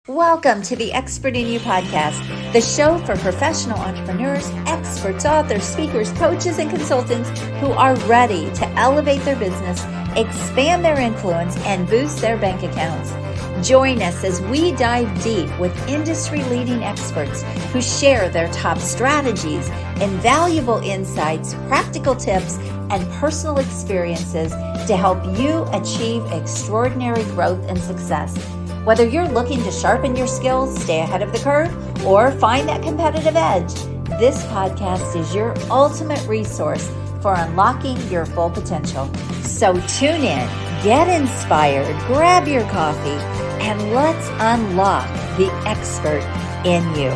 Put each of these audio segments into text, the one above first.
Welcome to the Expert in You podcast, the show for professional entrepreneurs, experts, authors, speakers, coaches, and consultants who are ready to elevate their business, expand their influence, and boost their bank accounts. Join us as we dive deep with industry-leading experts who share their top strategies, invaluable insights, practical tips, and personal experiences to help you achieve extraordinary growth and success. Whether you're looking to sharpen your skills, stay ahead of the curve, or find that competitive edge, this podcast is your ultimate resource for unlocking your full potential. So tune in, get inspired, grab your coffee, and let's unlock the expert in you.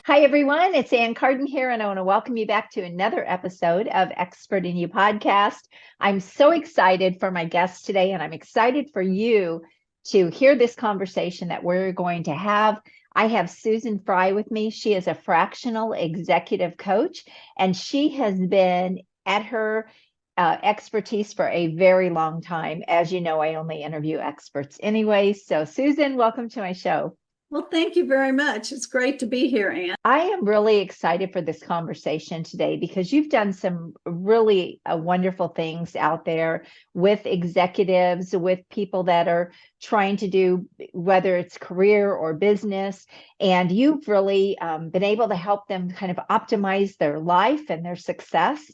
Hi, everyone. It's Carden here, and I want to welcome you back to another episode of Expert in You podcast. I'm so excited for my guest today, and I'm excited for you to hear this conversation that we're going to have. I have Susan Fry with me. She is a fractional executive coach, and she has been at her expertise for a very long time. As you know, I only interview experts anyway. So Susan, welcome to my show. Well, thank you very much. It's great to be here, Ann. I am really excited for this conversation today because you've done some really wonderful things out there with executives, with people that are trying to do, whether it's career or business, and you've really been able to help them kind of optimize their life and their success.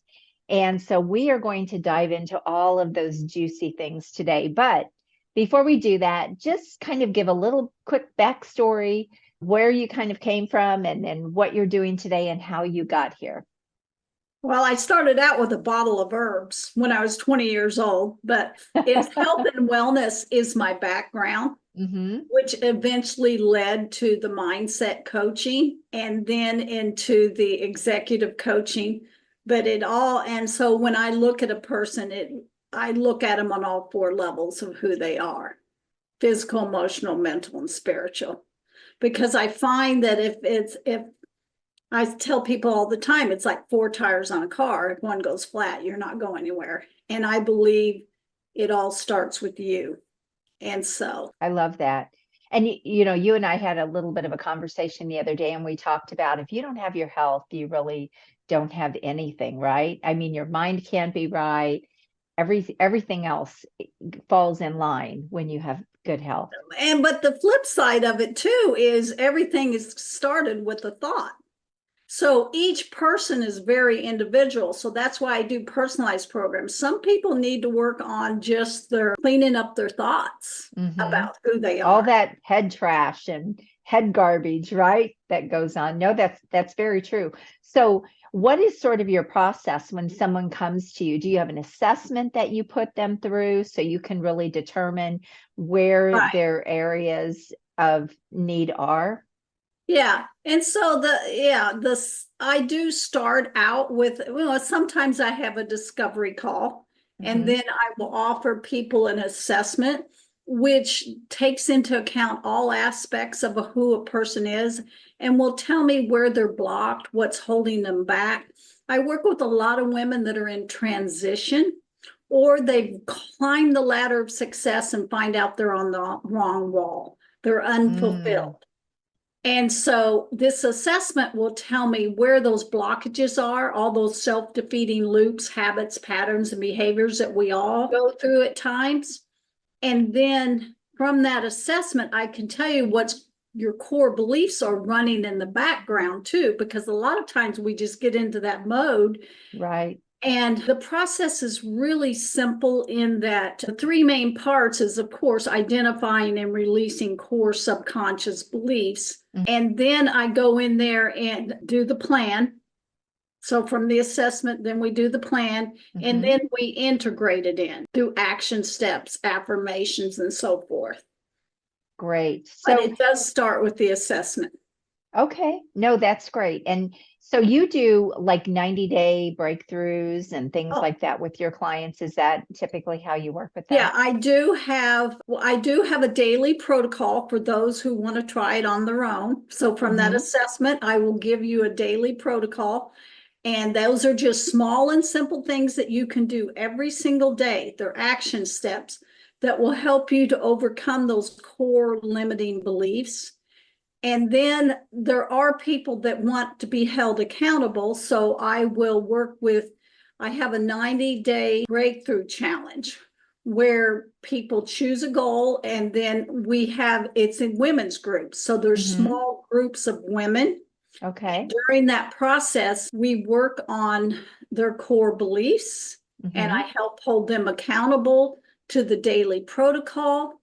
And so we are going to dive into all of those juicy things today. But before we do that, just kind of give a little quick backstory, where you kind of came from and what you're doing today and how you got here. Well, I started out with a bottle of herbs when I was 20 years old, but it's health and wellness is my background, which eventually led to the mindset coaching and then into the executive coaching. But and so when I look at a person, I look at them on all four levels of who they are: physical, emotional, mental, and spiritual. Because I find that if I tell people all the time, it's like four tires on a car. If one goes flat, you're not going anywhere. And I believe it all starts with you. And so I love that. And you and I had a little bit of a conversation the other day, and we talked about if you don't have your health, you really don't have anything, right? I mean, your mind can't be right. Everything else falls in line when you have good health. But the flip side of it too is everything is started with a thought. So each person is very individual. So that's why I do personalized programs. Some people need to work on just their cleaning up their thoughts about who they are. All that head trash and head garbage, right? That goes on. No, that's very true. So what is sort of your process when someone comes to you? Do you have an assessment that you put them through so you can really determine where their areas of need are? Yeah. And so I do start out with, sometimes I have a discovery call, and then I will offer people an assessment, which takes into account all aspects of who a person is and will tell me where they're blocked, what's holding them back. I work with a lot of women that are in transition, or they've climbed the ladder of success and find out they're on the wrong wall. They're unfulfilled. And so this assessment will tell me where those blockages are, all those self-defeating loops, habits, patterns, and behaviors that we all go through at times. And then from that assessment, I can tell you what's your core beliefs are running in the background too, because a lot of times we just get into that mode. Right. And the process is really simple in that the three main parts is, of course, identifying and releasing core subconscious beliefs. And then I go in there and do the plan. So from the assessment, then we do the plan, and then we integrate it in through action steps, affirmations, and so forth. Great. So but it does start with the assessment. Okay. No, that's great. And so you do like 90-day breakthroughs and things like that with your clients. Is that typically how you work with them? Yeah, I do have a daily protocol for those who want to try it on their own. So from that assessment, I will give you a daily protocol. And those are just small and simple things that you can do every single day. They're action steps that will help you to overcome those core limiting beliefs And then there are people that want to be held accountable. So I will work with, I have a 90-day breakthrough challenge where people choose a goal, and then it's in women's groups. So there's small groups of women. Okay. During that process, we work on their core beliefs, and I help hold them accountable to the daily protocol.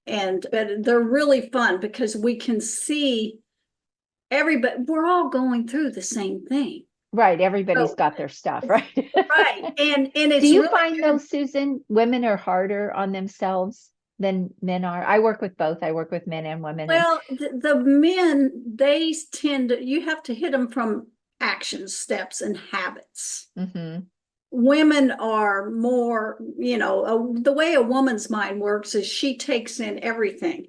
And they're really fun because we can see everybody, we're all going through the same thing. Right. Everybody's got their stuff, right? Right. And it's Do you really find good. though, Susan, women are harder on themselves than men are? I work with both. I work with men and women. Well, the men, they tend to, you have to hit them from action steps and habits. Women are more, the way a woman's mind works is she takes in everything.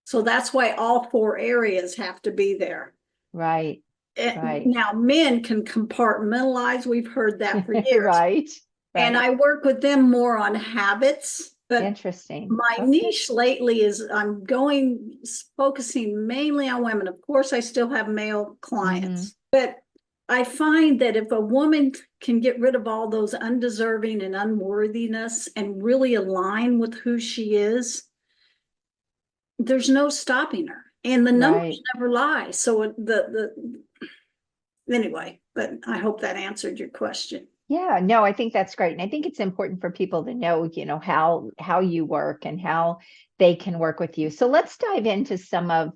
So that's why all 4 areas have to be there. Right. Right. Now, men can compartmentalize. We've heard that for years. Right. And I work with them more on habits. But interesting. My niche lately is I'm focusing mainly on women. Of course, I still have male clients, but I find that if a woman can get rid of all those undeserving and unworthiness and really align with who she is, there's no stopping her. And the numbers never lie. So anyway, but I hope that answered your question. Yeah, no, I think that's great. And I think it's important for people to know, how you work and how they can work with you. So let's dive into some of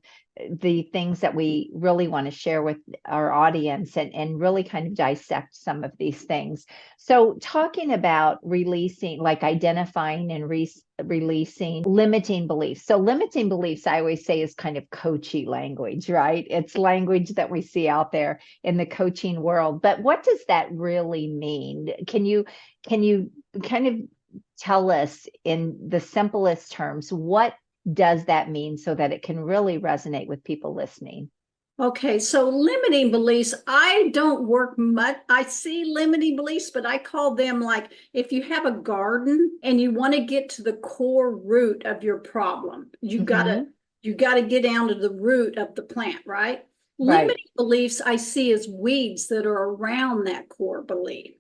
the things that we really want to share with our audience and really kind of dissect some of these things. So talking about releasing, like identifying and releasing limiting beliefs. So limiting beliefs, I always say, is kind of coachy language, right? It's language that we see out there in the coaching world. But what does that really mean? Can you kind of tell us in the simplest terms, what does that mean so that it can really resonate with people listening? Okay, so limiting beliefs, I don't work much. I see limiting beliefs, but I call them like if you have a garden and you want to get to the core root of your problem, you gotta get down to the root of the plant, right? Limiting beliefs I see as weeds that are around that core belief.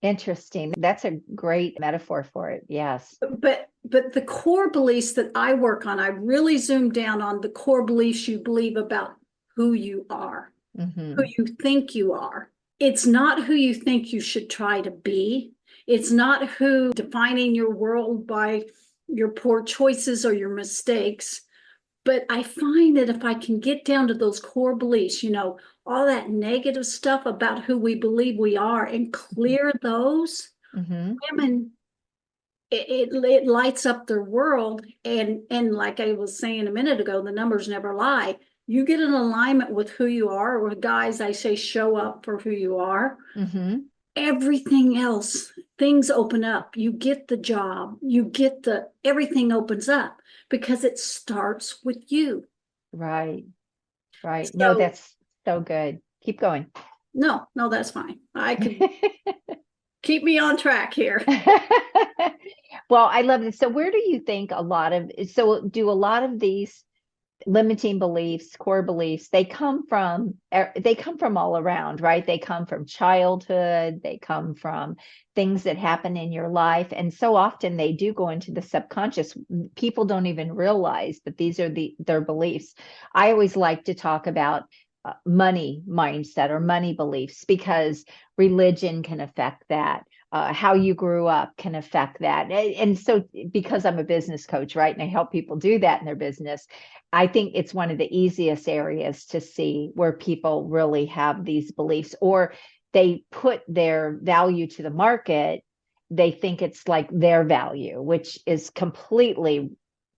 Interesting. That's a great metaphor for it. Yes. But the core beliefs that I work on, I really zoom down on the core beliefs you believe about who you are, who you think you are. It's not who you think you should try to be. It's not who defining your world by your poor choices or your mistakes. But I find that if I can get down to those core beliefs, all that negative stuff about who we believe we are, and clear those, women, it lights up their world. And like I was saying a minute ago, the numbers never lie. You get in alignment with who you are, or guys, I say, show up for who you are. Everything else, things open up. You get the job, everything opens up because it starts with you. Right. So, no, that's so good. Keep going. No, that's fine. I could keep me on track here. Well, I love it. So where do you think do a lot of these limiting beliefs, core beliefs, they come from all around, right? They come from childhood, they come from things that happen in your life. And so often they do go into the subconscious. People don't even realize that these are their beliefs. I always like to talk about money mindset or money beliefs, because religion can affect that. How you grew up can affect that. And so because I'm a business coach, right, and I help people do that in their business, I think it's one of the easiest areas to see where people really have these beliefs, or they put their value to the market. They think it's like their value, which is completely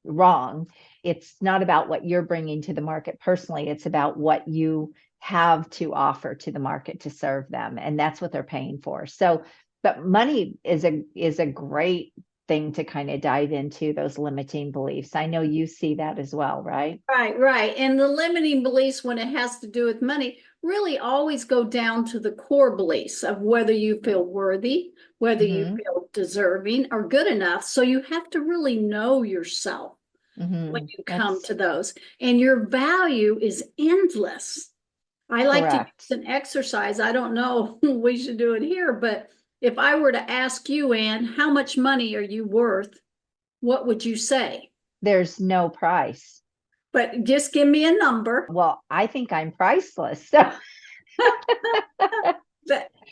wrong. It's not about what you're bringing to the market personally. It's about what you have to offer to the market to serve them. And that's what they're paying for. So, but money is a great thing to kind of dive into, those limiting beliefs. I know you see that as well, right? Right. And the limiting beliefs, when it has to do with money, really always go down to the core beliefs of whether you feel worthy, whether you feel deserving or good enough. So you have to really know yourself. when Mhm. you come That's to those. And your value is endless. I like to use correct. an exercise. I don't know, we should do it here, but if I were to ask you, Ann, how much money are you worth? What would you say? There's no price. But just give me a number. Well, I think I'm priceless. So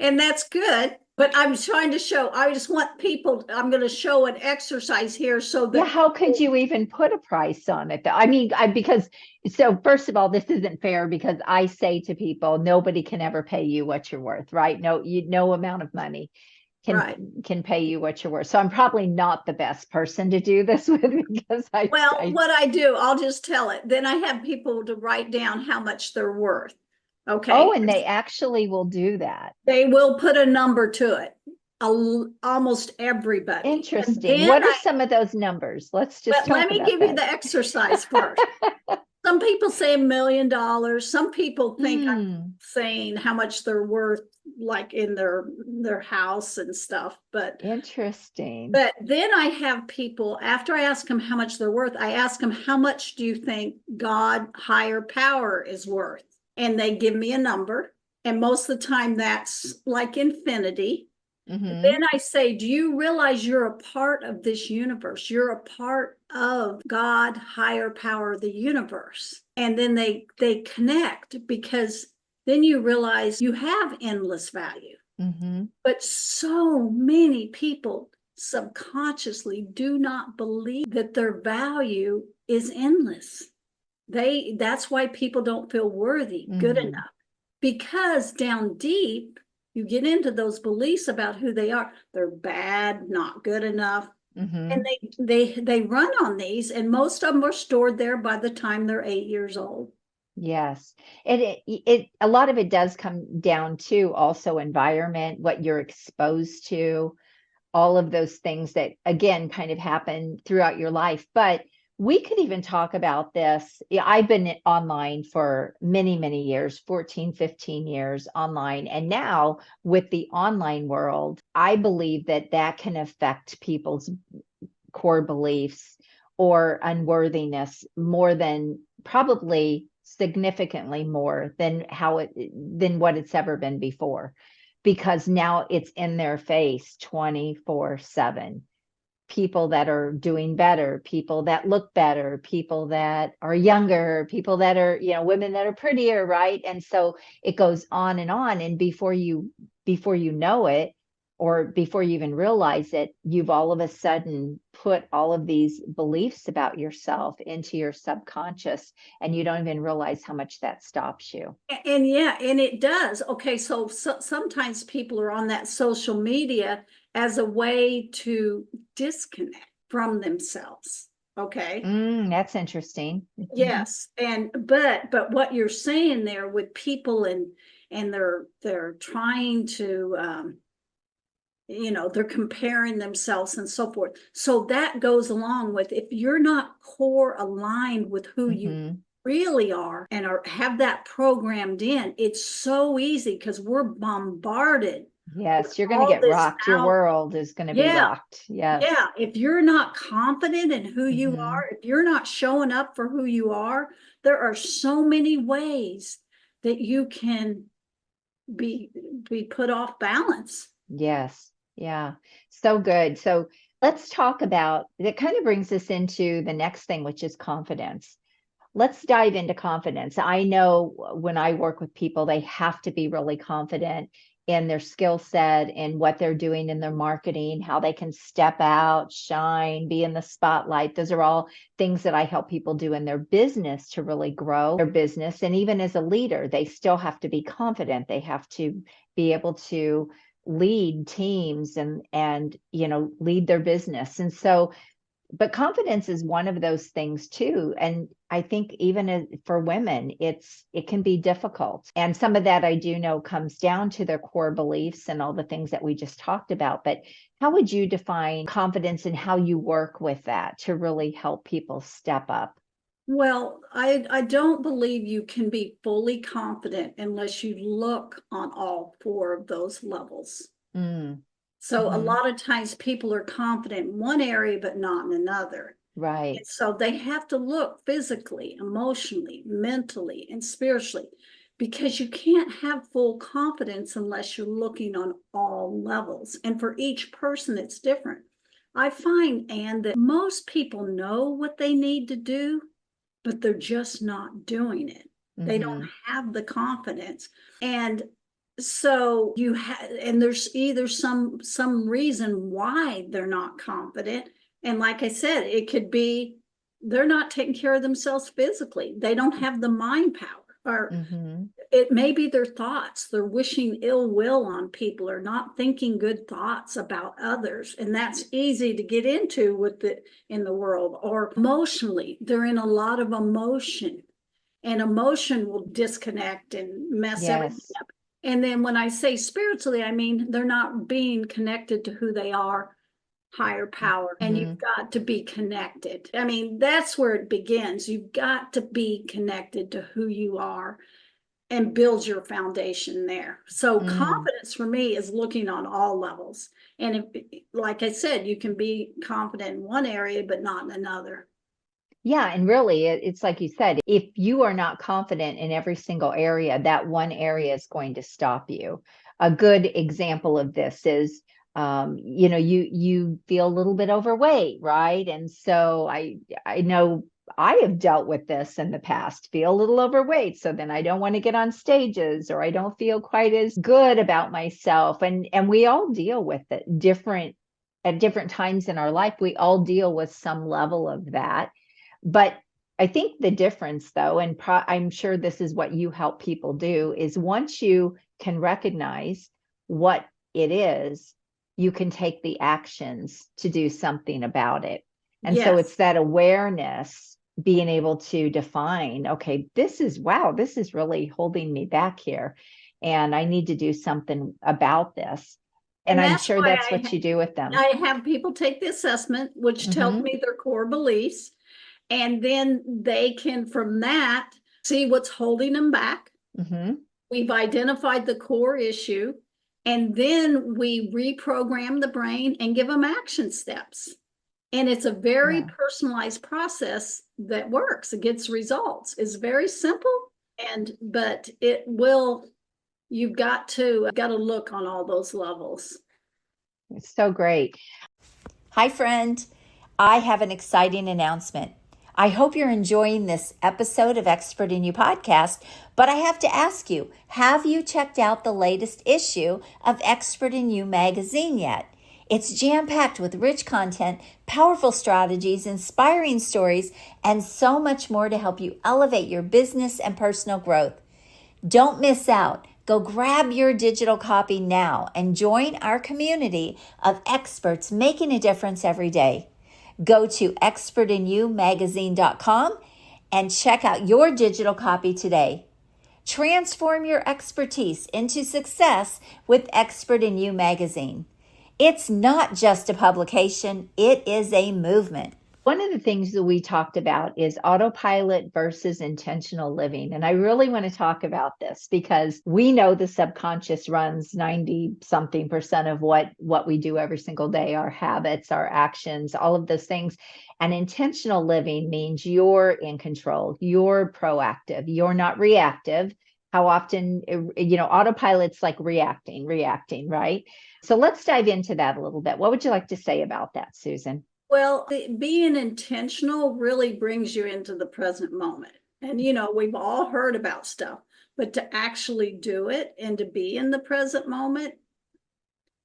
And that's good. But I'm trying to show, I just want people, I'm going to show an exercise here so yeah, that how could you even put a price on it though? I mean, because so first of all, this isn't fair because I say to people, nobody can ever pay you what you're worth, right? No amount of money right. can pay you what you're worth. So I'm probably not the best person to do this with because Well, what I do, I'll just tell it. Then I have people to write down how much they're worth. oh, Okay. and they actually will do that. They will put a number to it. Almost everybody. And Interesting. then What are some of those numbers? Let's just but let talk me about give you that. the exercise first. Some people say $1 million. Some people think I'm Hmm. saying how much they're worth, like in their house and stuff. Interesting. But then I have people, after I ask them how much they're worth, I ask them, how much do you think God, higher power, is worth? And they give me a number. And most of the time that's like infinity. Mm-hmm. Then I say, do you realize you're a part of this universe? You're a part of God, higher power, the universe. And then they connect, because then you realize you have endless value. Mm-hmm. But so many people subconsciously do not believe that their value is endless. That's why people don't feel worthy, good Mm-hmm. enough. Because down deep, you get into those beliefs about who they are. They're bad, not good enough. Mm-hmm. And they run on these, and most of them are stored there by the time they're 8 years old. Yes. And it a lot of it does come down to also environment, what you're exposed to, all of those things that again kind of happen throughout your life. But we could even talk about this. Yeah, I've been online for many, many years, 14, 15 years online. And now with the online world, I believe that that can affect people's core beliefs or unworthiness more than probably significantly more than what it's ever been before, because now it's in their face 24/7. People that are doing better, people that look better, people that are younger, people that are, women that are prettier, right? And so it goes on, and before you know it, or before you even realize it, you've all of a sudden put all of these beliefs about yourself into your subconscious, and you don't even realize how much that stops you. And yeah, and it does. Okay, so sometimes people are on that social media as a way to disconnect from themselves. Okay. That's interesting. Yes, and but what you're saying there with people, and they're trying to they're comparing themselves and so forth. So that goes along with, if you're not core aligned with who you Mhm. really are and have that programmed in, it's so easy because we're bombarded with Yes, you're going to all get this rocked. Your out. world is going to be Yeah, rocked. Yes. yeah. If you're not confident in who you Hmm. are, if you're not showing up for who you are, there are so many ways that you can be be put off balance. Yes. Yeah. So good. So let's talk about that. Kind of brings us into the next thing, which is confidence. Let's dive into confidence. I know when I work with people, they have to be really confident in their skill set and what they're doing in their marketing, how they can step out, shine, be in the spotlight. Those are all things that I help people do in their business to really grow their business. And even as a leader, they still have to be confident. They have to be able to lead teams and lead their business. And so but confidence is one of those things too, and I think even for women it can be difficult, and some of that I do know comes down to their core beliefs and all the things that we just talked about. But how would you define confidence and how you work with that to really help people step up? Well, I don't believe you can be fully confident unless you look on all four of those levels. Mm, So a mm-hmm, lot of times people are confident in one area, but not in another. Right. So they have to look physically, emotionally, mentally, and spiritually, because you can't have full confidence unless you're looking on all levels. And for each person, it's different. I find, Anne, that most people know what they need to do, but they're just not doing it. They don't have the confidence. And so you have, and there's either some reason why they're not confident. And like I said, it could be they're not taking care of themselves physically. They don't have the mind power, or it may be their thoughts. They're wishing ill will on people or not thinking good thoughts about others. And that's easy to get into with the in the world. Or emotionally, they're in a lot of emotion, and emotion will disconnect and mess everything Yes. up. And then when I say spiritually, I mean they're not being connected to who they are, higher power, and you've got to be connected. I mean, that's where it begins. You've got to be connected to who you are and build your foundation there. So confidence for me is looking on all levels. And if, like I said, you can be confident in one area, but not in another. Yeah. And really, it's like you said, if you are not confident in every single area, that one area is going to stop you. A good example of this is, you feel a little bit overweight, right? And so I know I have dealt with this in the past, feel a little overweight. So then I don't want to get on stages, or I don't feel quite as good about myself. And we all deal with it at different times in our life. We all deal with some level of that. But I think the difference, though, and I'm sure this is what you help people do, is once you can recognize what it is, you can take the actions to do something about it. And so it's that awareness, being able to define, okay, this is really holding me back here, and I need to do something about this. And I'm sure that's what you do with them. I have people take the assessment, which tells me their core beliefs. And then they can, from that, see what's holding them back. We've identified the core issue, and then we reprogram the brain and give them action steps. And it's a very personalized process that works. It gets results. It's very simple, but you've got to look on all those levels. It's so great. Hi, friend. I have an exciting announcement. I hope you're enjoying this episode of Expert in You podcast, but I have to ask you, have you checked out the latest issue of Expert in You magazine yet? It's jam-packed with rich content, powerful strategies, inspiring stories, and so much more to help you elevate your business and personal growth. Don't miss out. Go grab your digital copy now and join our community of experts making a difference every day. Go to expertinyoumagazine.com and check out your digital copy today. Transform your expertise into success with Expert in You magazine. It's not just a publication, it is a movement. One of the things that we talked about is autopilot versus intentional living. And I really want to talk about this because we know the subconscious runs 90-something% of what we do every single day, our habits, our actions, all of those things. And intentional living means you're in control, you're proactive, you're not reactive. How often, autopilot's like reacting, right? So let's dive into that a little bit. What would you like to say about that, Susan? Well, being intentional really brings you into the present moment. And, we've all heard about stuff, but to actually do it and to be in the present moment,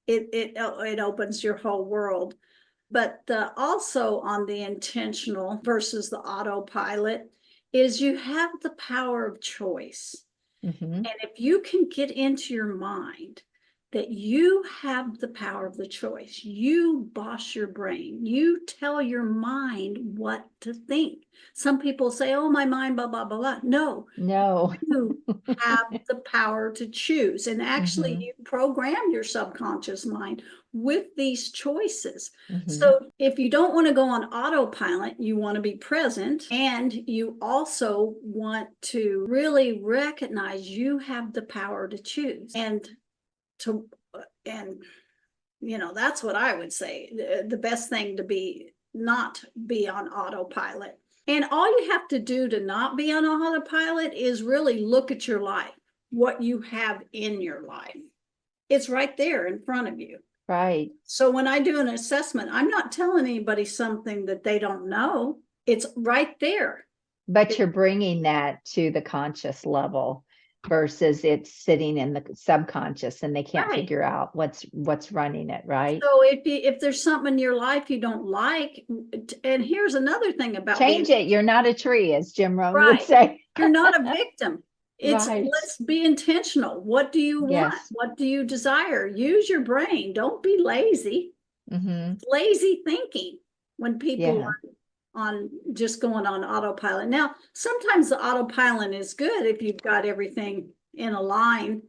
it opens your whole world. But also on the intentional versus the autopilot is you have the power of choice. And if you can get into your mind that you have the power of the choice, you boss your brain, you tell your mind what to think. Some people say, oh, my mind, blah, blah, blah, blah. No, you have the power to choose. And actually, you program your subconscious mind with these choices. So if you don't want to go on autopilot, you want to be present, and you also want to really recognize you have the power to choose. And that's what I would say. The best thing to be not be on autopilot. And all you have to do to not be on autopilot is really look at your life, what you have in your life. It's right there in front of you. Right. So when I do an assessment, I'm not telling anybody something that they don't know. It's right there. But you're bringing that to the conscious level versus it's sitting in the subconscious and they can't figure out what's running it, right? So if there's something in your life you don't like, and here's another thing about change it. You're not a tree, as Jim Rohn would say. You're not a victim. It's right. Let's be intentional. What do you want? What do you desire? Use your brain. Don't be lazy. Lazy thinking when people are on just going on autopilot. Now, sometimes the autopilot is good if you've got everything in a line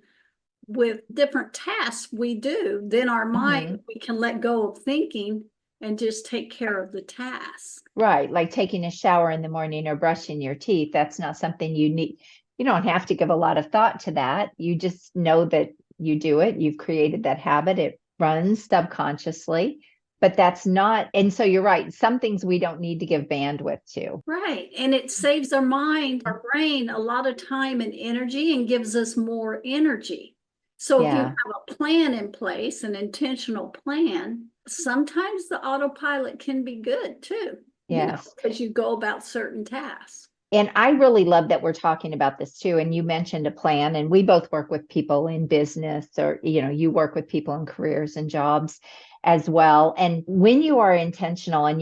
with different tasks we do. Then our mind, we can let go of thinking and just take care of the task. Right. Like taking a shower in the morning or brushing your teeth. That's not something you need. You don't have to give a lot of thought to that. You just know that you do it. You've created that habit. It runs subconsciously, but that's not. And so you're right. Some things we don't need to give bandwidth to. Right. And it saves our mind, our brain, a lot of time and energy and gives us more energy. So if you have a plan in place, an intentional plan, sometimes the autopilot can be good too. Yes. Because you go about certain tasks. And I really love that we're talking about this too. And you mentioned a plan, and we both work with people in business, or, you work with people in careers and jobs as well. And when you are intentional and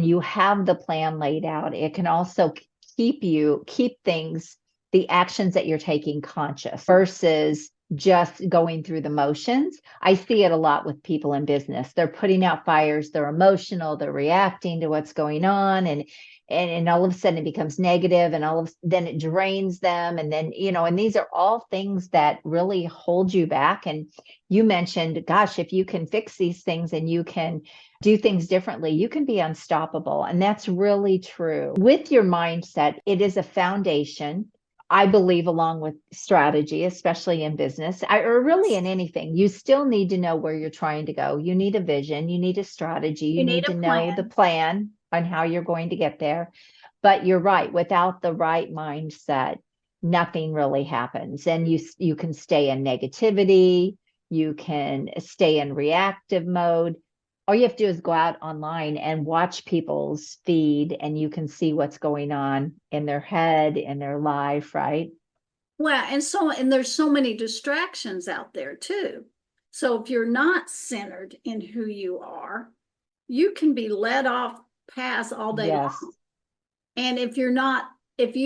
you have the plan laid out, it can also keep things, the actions that you're taking, conscious versus just going through the motions. I see it a lot with people in business. They're putting out fires, they're emotional, they're reacting to what's going on, and all of a sudden it becomes negative, and then it drains them. And then, and these are all things that really hold you back. And you mentioned, gosh, if you can fix these things and you can do things differently, you can be unstoppable. And that's really true. With your mindset, it is a foundation, I believe, along with strategy, especially in business, or really in anything. You still need to know where you're trying to go. You need a vision, you need a strategy, you need to know the plan on how you're going to get there. But you're right, without the right mindset, nothing really happens. And you can stay in negativity, you can stay in reactive mode. All you have to do is go out online and watch people's feed, and you can see what's going on in their head, in their life, right? Well, and there's so many distractions out there too. So if you're not centered in who you are, you can be led off paths all day long. And if you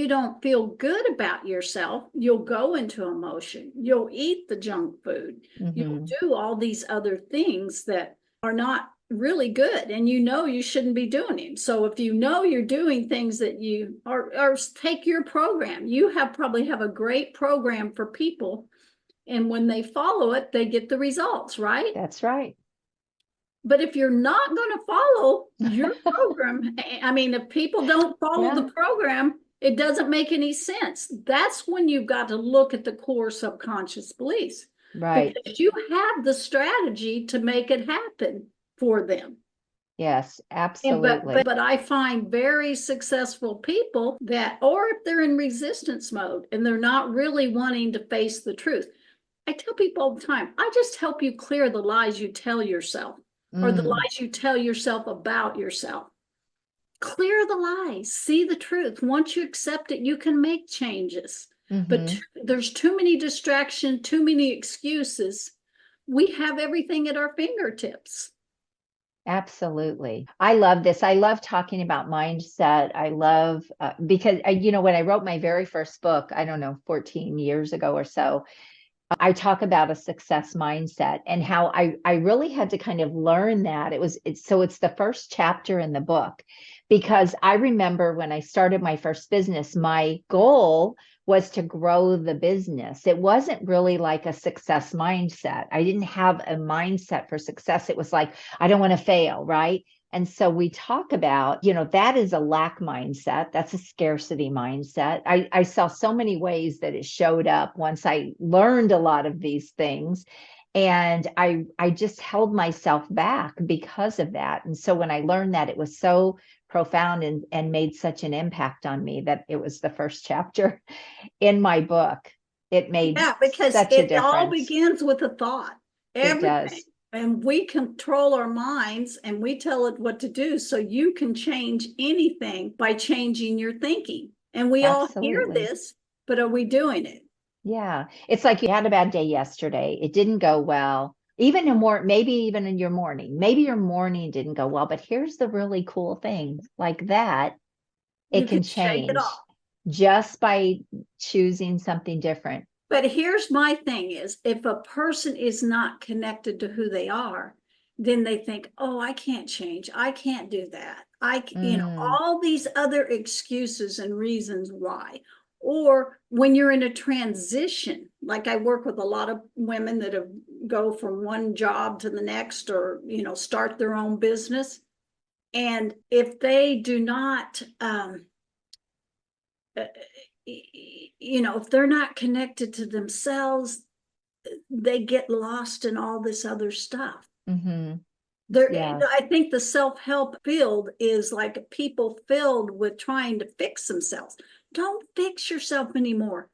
don't feel good about yourself, you'll go into emotion. You'll eat the junk food. You'll do all these other things that are not really good, and you shouldn't be doing them. So if you're doing things that you or take your program, you probably have a great program for people, and when they follow it, they get the results, right? That's right. But if you're not going to follow your program, I mean, if people don't follow the program, it doesn't make any sense. That's when you've got to look at the core subconscious beliefs. Right. Because you have the strategy to make it happen for them. Yes, absolutely. But I find very successful people or if they're in resistance mode and they're not really wanting to face the truth. I tell people all the time, I just help you clear the lies you tell yourself or the lies you tell yourself about yourself. Clear the lies, see the truth. Once you accept it, you can make changes. But there's too many distractions, too many excuses. We have everything at our fingertips. Absolutely. I love this. I love talking about mindset. I love, because when I wrote my very first book, I don't know, 14 years ago or so, I talk about a success mindset and how I really had to kind of learn that. It's the first chapter in the book, because I remember when I started my first business, my goal was to grow the business. It wasn't really like a success mindset. I didn't have a mindset for success. It was like, I don't want to fail, right? And so we talk about, that is a lack mindset. That's a scarcity mindset. I saw so many ways that it showed up once I learned a lot of these things. And I just held myself back because of that. And so when I learned that, it was so profound and made such an impact on me that it was the first chapter in my book. It made because such a it all difference. begins with a thought. It does. And we control our minds and we tell it what to do. So you can change anything by changing your thinking. And we all hear Absolutely. this, but are we doing it? Yeah. It's like you had a bad day yesterday. It didn't go well. Maybe even in your morning. Maybe your morning didn't go well, but here's the really cool thing. Like that, You it can can shake it change off. just by choosing something different. But here's my thing is, if a person is not connected to who they are, then they think, oh, I can't change. I can't do that. All these other excuses and reasons why. Or when you're in a transition, like I work with a lot of women that go from one job to the next, or, start their own business. And if they do not, if they're not connected to themselves, they get lost in all this other stuff. Mm-hmm. I think the self-help field is like people filled with trying to fix themselves. Don't fix yourself anymore.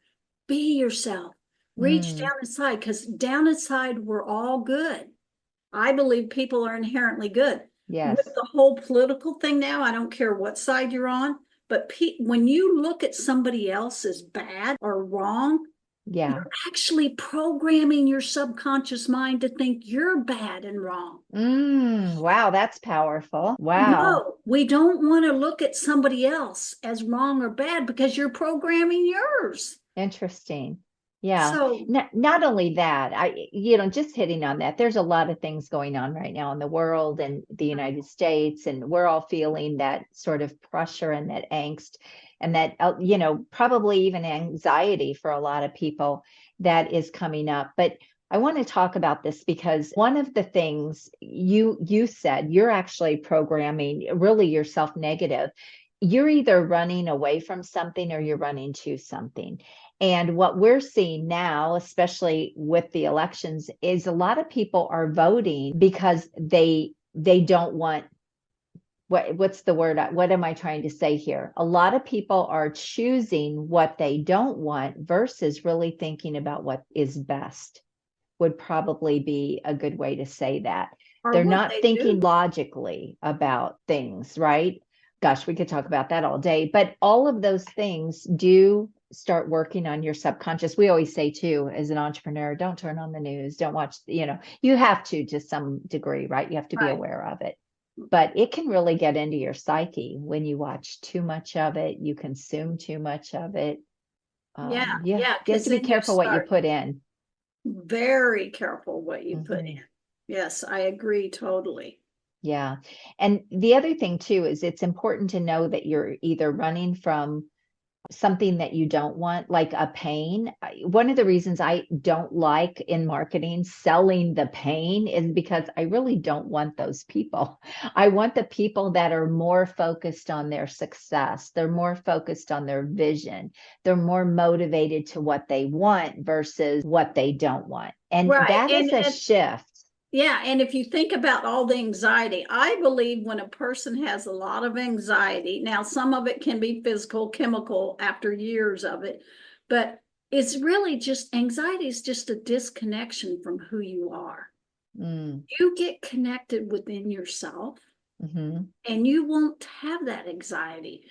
Be yourself. Reach down inside, because down inside we're all good. I believe people are inherently good. Yes. With the whole political thing now, I don't care what side you're on, but when you look at somebody else as bad or wrong, you're actually programming your subconscious mind to think you're bad and wrong. Wow, that's powerful. Wow. No, we don't want to look at somebody else as wrong or bad because you're programming yours. Interesting. Yeah. So Not only that, just hitting on that, there's a lot of things going on right now in the world and the United States, and we're all feeling that sort of pressure and that angst and that, probably even anxiety for a lot of people that is coming up. But I want to talk about this because one of the things you said, you're actually programming really yourself negative. You're either running away from something or you're running to something. And what we're seeing now, especially with the elections, is a lot of people are voting because they don't want, what's the word? What am I trying to say here? A lot of people are choosing what they don't want versus really thinking about what is best, would probably be a good way to say that. They're not thinking logically about things, right? Gosh, we could talk about that all day, but all of those things do start working on your subconscious. We always say too, as an entrepreneur, don't turn on the news, don't watch, you have to some degree, right? You have to be aware of it, but it can really get into your psyche when you watch too much of it, you consume too much of it. You have to be careful what you put in. Very careful what you put in. Yes, I agree totally. Yeah. And the other thing too is it's important to know that you're either running from something that you don't want, like a pain. One of the reasons I don't like in marketing selling the pain is because I really don't want those people. I want the people that are more focused on their success. They're more focused on their vision. They're more motivated to what they want versus what they don't want. And that is a shift. Yeah. And if you think about all the anxiety, I believe when a person has a lot of anxiety, now some of it can be physical, chemical after years of it, but it's really just anxiety is just a disconnection from who you are. You get connected within yourself. And you won't have that anxiety.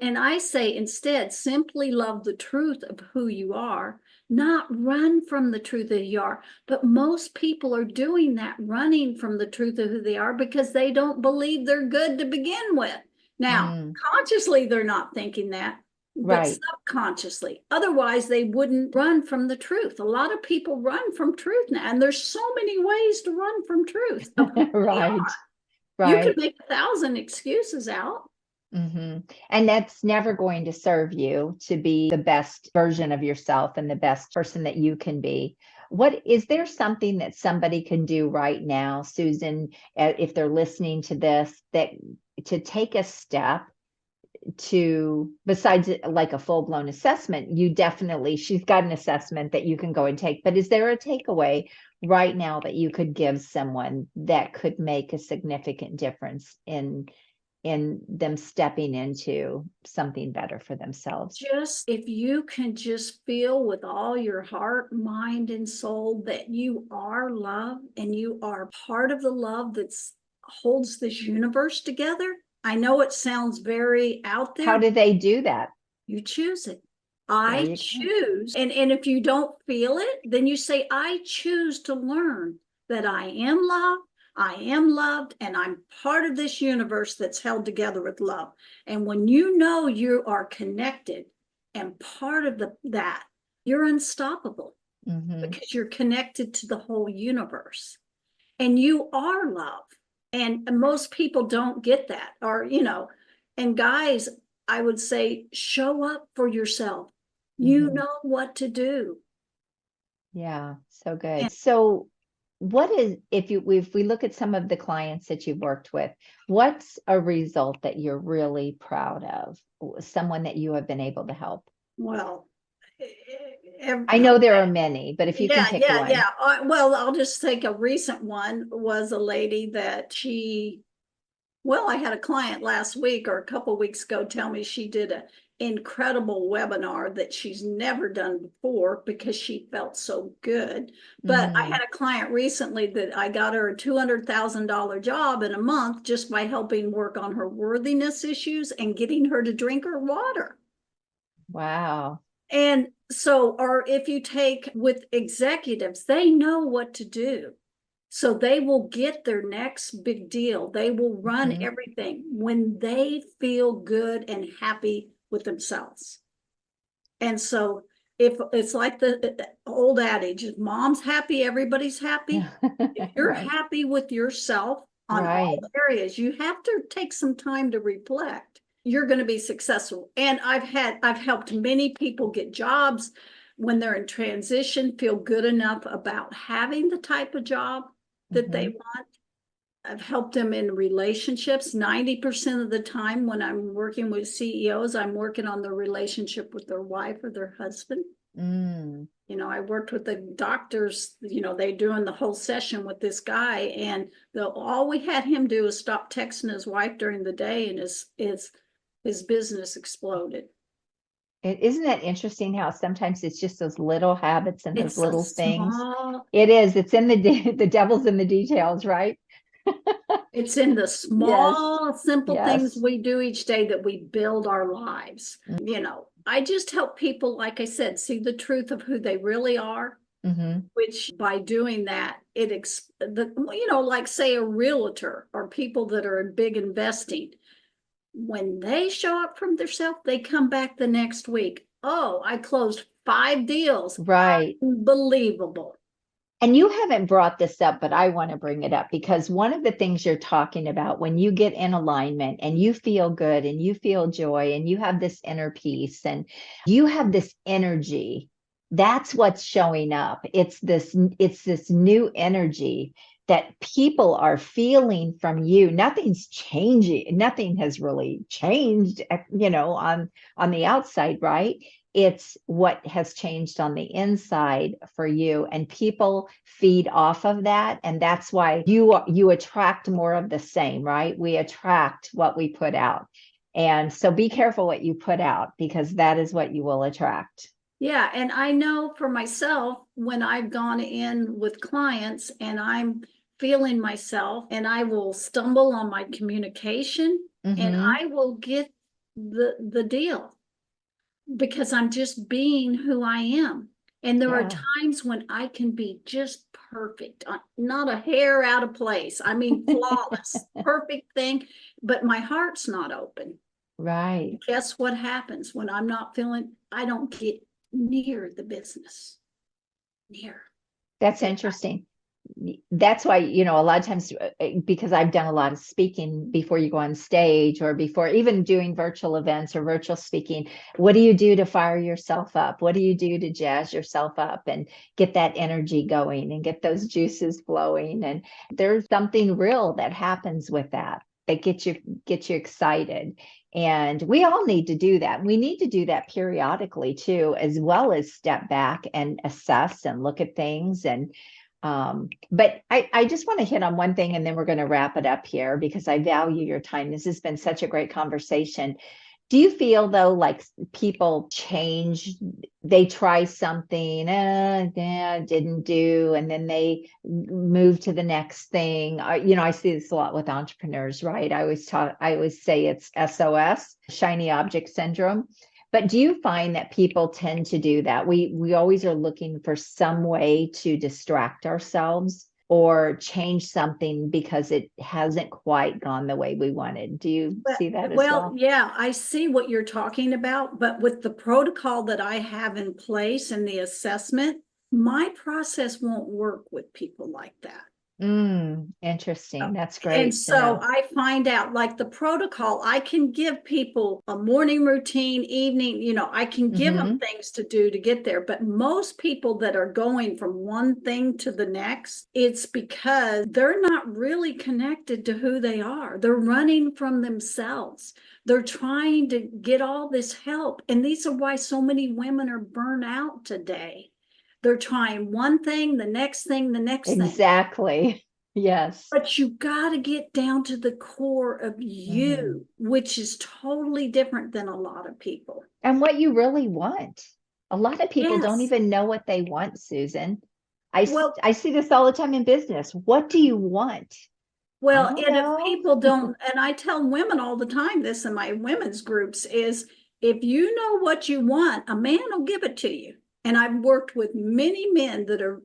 And I say instead, simply love the truth of who you are, not run from the truth of who you are. But most people are doing that, running from the truth of who they are because they don't believe they're good to begin with. Now, consciously, they're not thinking that, but subconsciously. Otherwise, they wouldn't run from the truth. A lot of people run from truth now, and there's so many ways to run from truth of who they are. You can make 1,000 excuses out. And that's never going to serve you to be the best version of yourself and the best person that you can be. Is there something that somebody can do right now, Susan, if they're listening to this, that to take a step to, besides like a full-blown assessment, she's got an assessment that you can go and take, but is there a takeaway right now that you could give someone that could make a significant difference in them stepping into something better for themselves? Just if you can just feel with all your heart, mind, and soul that you are love and you are part of the love that holds this universe together. I know it sounds very out there. How do they do that? You choose it. I choose. And if you don't feel it, then you say, I choose to learn that I am love, I am loved, and I'm part of this universe that's held together with love. And when you know you are connected and part of that, you're unstoppable because you're connected to the whole universe. And you are love. And most people don't get that. Or, and guys, I would say, show up for yourself. You know what to do. Yeah, so good. So what is, if we look at some of the clients that you've worked with, what's a result that you're really proud of? Someone that you have been able to help? Well, I know there are many, but if you can pick one. Yeah. Well, I'll just take a recent one. Was a lady that I had a client last week or a couple of weeks ago tell me she did an incredible webinar that she's never done before because she felt so good. But I had a client recently that I got her a $200,000 job in a month just by helping work on her worthiness issues and getting her to drink her water. Wow. And so, or if you take with executives, they know what to do. So they will get their next big deal. They will run everything when they feel good and happy with themselves. And so if it's like the old adage, if mom's happy, everybody's happy. If you're happy with yourself on all areas, you have to take some time to reflect. You're going to be successful. And I've helped many people get jobs when they're in transition, feel good enough about having the type of job that they want. I've helped them in relationships. 90% of the time when I'm working with CEOs, I'm working on the relationship with their wife or their husband. I worked with the doctors, they doing the whole session with this guy, and all we had him do is stop texting his wife during the day, and his business exploded. Isn't that interesting how sometimes it's just those little habits and those little things? Small, it is. It's in the devil's in the details, right? It's in the small, simple things we do each day that we build our lives. I just help people, like I said, see the truth of who they really are. Which by doing that, like say a realtor or people that are in big investing, when they show up from themselves, they come back the next week. Oh, I closed 5 deals. Right. Unbelievable. And you haven't brought this up, but I want to bring it up because one of the things you're talking about when you get in alignment and you feel good and you feel joy and you have this inner peace and you have this energy, that's what's showing up. It's this new energy that people are feeling from you. Nothing's changing. Nothing has really changed, on the outside, right? It's what has changed on the inside for you, and people feed off of that. And that's why you attract more of the same, right? We attract what we put out. And so be careful what you put out because that is what you will attract. Yeah. And I know for myself, when I've gone in with clients and I'm feeling myself and I will stumble on my communication and I will get the deal because I'm just being who I am. And there are times when I can be just perfect, not a hair out of place. I mean, flawless, perfect thing, but my heart's not open. Right. Guess what happens when I'm not feeling, I don't get near the business. That's interesting. That's why, a lot of times, because I've done a lot of speaking before you go on stage or before even doing virtual events or virtual speaking, what do you do to fire yourself up? What do you do to jazz yourself up and get that energy going and get those juices flowing? And there's something real that happens with that. that get you excited. And we all need to do that. We need to do that periodically too, as well as step back and assess and look at things. And but I just want to hit on one thing, and then we're going to wrap it up here because I value your time. This has been such a great conversation. Do you feel though, like people change, they try something, didn't do, and then they move to the next thing? I see this a lot with entrepreneurs, right? I always say it's SOS, shiny object syndrome. But do you find that people tend to do that? We always are looking for some way to distract ourselves or change something because it hasn't quite gone the way we wanted. Do you see that as well? Yeah, I see what you're talking about, but with the protocol that I have in place and the assessment, my process won't work with people like that. Interesting. That's great. And so I find out, like the protocol, I can give people a morning routine, evening, I can give them things to do to get there. But most people that are going from one thing to the next, it's because they're not really connected to who they are. They're running from themselves. They're trying to get all this help. And these are why so many women are burnt out today. They're trying one thing, the next thing, the next thing. Exactly. Yes. But you got to get down to the core of you, which is totally different than a lot of people. And what you really want. A lot of people don't even know what they want, Susan. I see this all the time in business. What do you want? Well, and if people don't, and I tell women all the time this in my women's groups, is if you know what you want, a man will give it to you. And I've worked with many men that are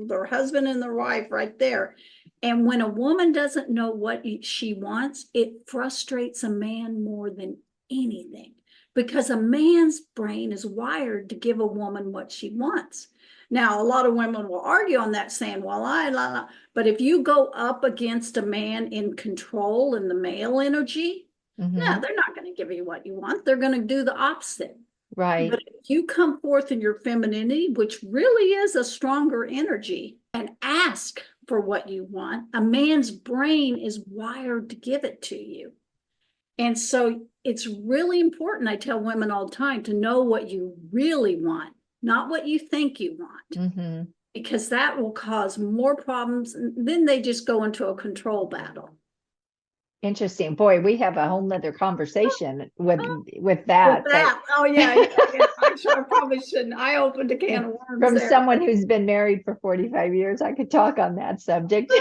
their husband and their wife right there. And when a woman doesn't know what she wants, it frustrates a man more than anything, because a man's brain is wired to give a woman what she wants. Now, a lot of women will argue on that, saying, well, but if you go up against a man in control in the male energy, no, they're not going to give you what you want. They're going to do the opposite. Right. But if you come forth in your femininity, which really is a stronger energy, and ask for what you want, a man's brain is wired to give it to you. And so it's really important, I tell women all the time, to know what you really want, not what you think you want, because that will cause more problems. And then they just go into a control battle. Interesting. Boy, we have a whole nother conversation with that. Oh, yeah. I'm sure I probably shouldn't. I opened a can of worms From there. Someone who's been married for 45 years, I could talk on that subject.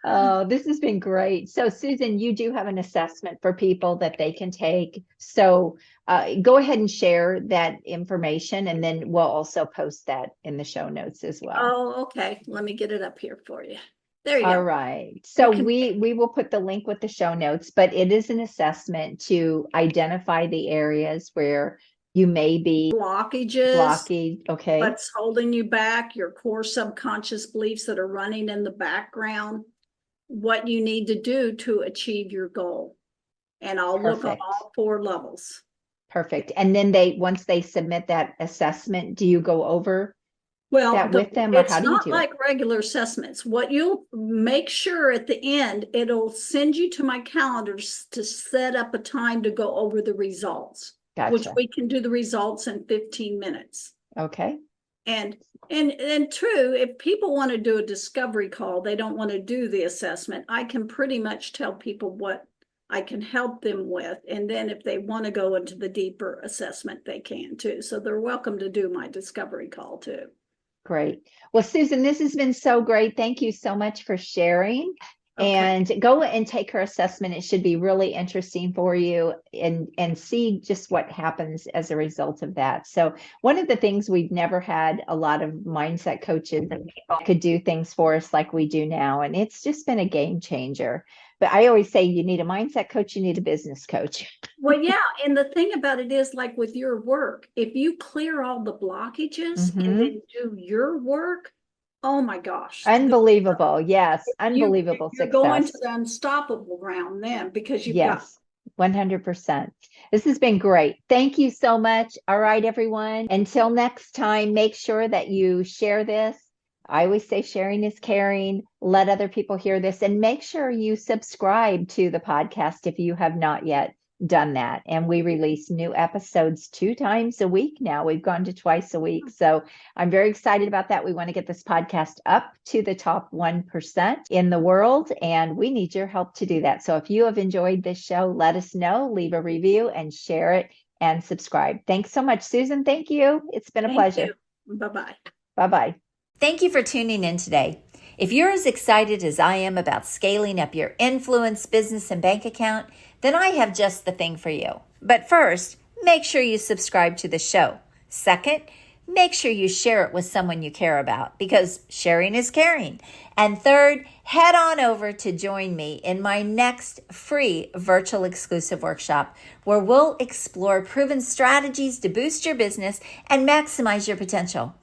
Oh, this has been great. So, Susan, you do have an assessment for people that they can take. So go ahead and share that information, and then we'll also post that in the show notes as well. Oh, okay. Let me get it up here for you. There you go. All right. So we will put the link with the show notes, but it is an assessment to identify the areas where you may be blockages. Okay. What's holding you back, your core subconscious beliefs that are running in the background, what you need to do to achieve your goal. And I'll look on all 4 levels. Perfect. And then once they submit that assessment, do you go over that with them, or how do you do it? It's not like regular assessments. What you'll make sure at the end, it'll send you to my calendar to set up a time to go over the results, which we can do the results in 15 minutes. Okay. And true, if people want to do a discovery call, they don't want to do the assessment, I can pretty much tell people what I can help them with. And then if they want to go into the deeper assessment, they can too. So they're welcome to do my discovery call too. Great. Well, Susan, this has been so great. Thank you so much for sharing. Okay. And go and take her assessment. It should be really interesting for you, and see just what happens as a result of that. So one of the things, we've never had a lot of mindset coaches and people could do things for us like we do now. And it's just been a game changer. But I always say, you need a mindset coach, you need a business coach. Well, yeah. And the thing about it is, like with your work, if you clear all the blockages and then do your work, oh my gosh. Unbelievable. Yes. Unbelievable you're success. Going to the unstoppable round then, because you've got 100%. This has been great. Thank you so much. All right, everyone. Until next time, make sure that you share this. I always say sharing is caring. Let other people hear this, and make sure you subscribe to the podcast if you have not yet done that. And we release new episodes 2 times a week now. We've gone to twice a week. So I'm very excited about that. We want to get this podcast up to the top 1% in the world, and we need your help to do that. So if you have enjoyed this show, let us know, leave a review and share it and subscribe. Thanks so much, Susan. Thank you. It's been a pleasure. Bye-bye. Bye-bye. Thank you for tuning in today. If you're as excited as I am about scaling up your influence, business, and bank account, then I have just the thing for you. But first, make sure you subscribe to the show. Second, make sure you share it with someone you care about, because sharing is caring. And third, head on over to join me in my next free virtual exclusive workshop, where we'll explore proven strategies to boost your business and maximize your potential.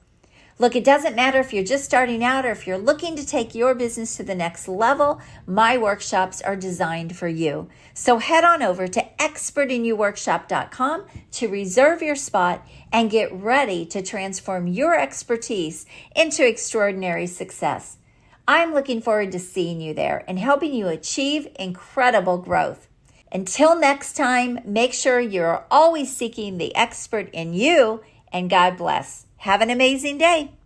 Look, it doesn't matter if you're just starting out or if you're looking to take your business to the next level, my workshops are designed for you. So head on over to expertinyouworkshop.com to reserve your spot and get ready to transform your expertise into extraordinary success. I'm looking forward to seeing you there and helping you achieve incredible growth. Until next time, make sure you're always seeking the expert in you, and God bless. Have an amazing day.